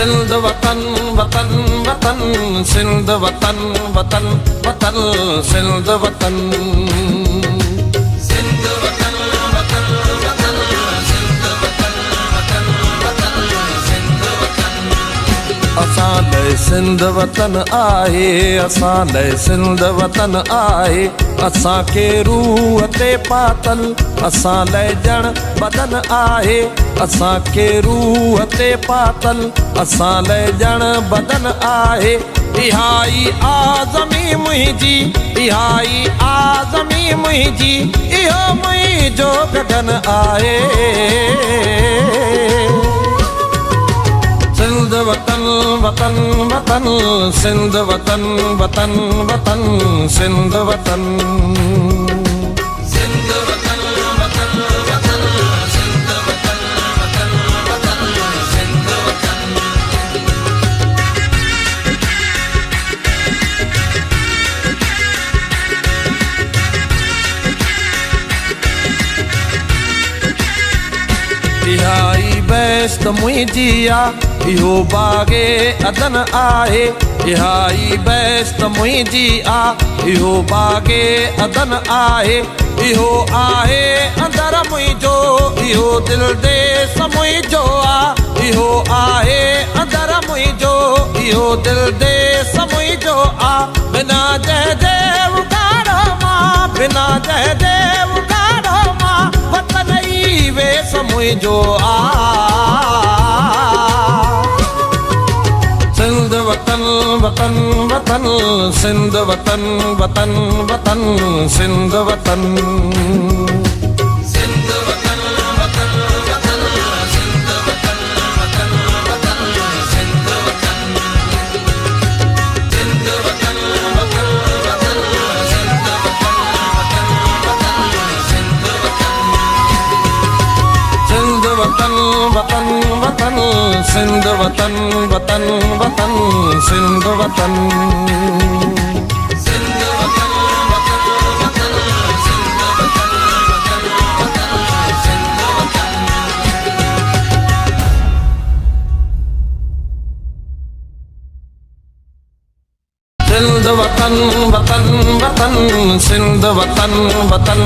सिंध वतन वतन वतन सिंध वतन वतन वतन सिंध वतन सिंध वतन वतन वतन सिंध वतन वतन वतन सिंध वतन असां लाइ सिंध वतन आहे असां लाइ सिंध वतन आहे असां खे रूह ते पातल असां लाइ ॼण बदन आहे असां खे रूह ते पातल असां लाइ ॼण बदन आहे इहा ई आज़मी मुंहिंजी इहा ई आज़मी मुंहिंजी इहो मुंहिंजो गगन आहे सिंध वतन वतन वतन सिंध वतन वतन वतन सिंध वतन सिंध वतन वतन वतन सिंध वतन वतन वतन सिंध वतन इहा ई बेस्त मुंहिंजी आहे इहो बागे अदन आहे इहा ई बेस्त मुंहिंजी आहे इहो बागे अदन आहे इहो आहे अंदर मुंहिंजो इहो दिलि देस मुंहिंजो आहे इहो आहे अंदर मुंहिंजो इहो दिलि देस मुंहिंजो आहे बिना जयदेव गारो मां बिना जयदेव गारो मां वतन ई वेस मुंहिंजो सिंध वतन वतन वतन सिंध वतन वतन वतन सिंध वतन सिंध वतन वतन वतन सिंध वतन वतन वतन सिंध वतन सिंध वतन वतन वतन सिंध वतन वतन वतन सिंध वतन वतन वतन सिंध वतन सिंध वतन वतन वतन सिंध वतन वतन वतन सिंध वतन सिंध वतन वतन वतन सिंध वतन वतन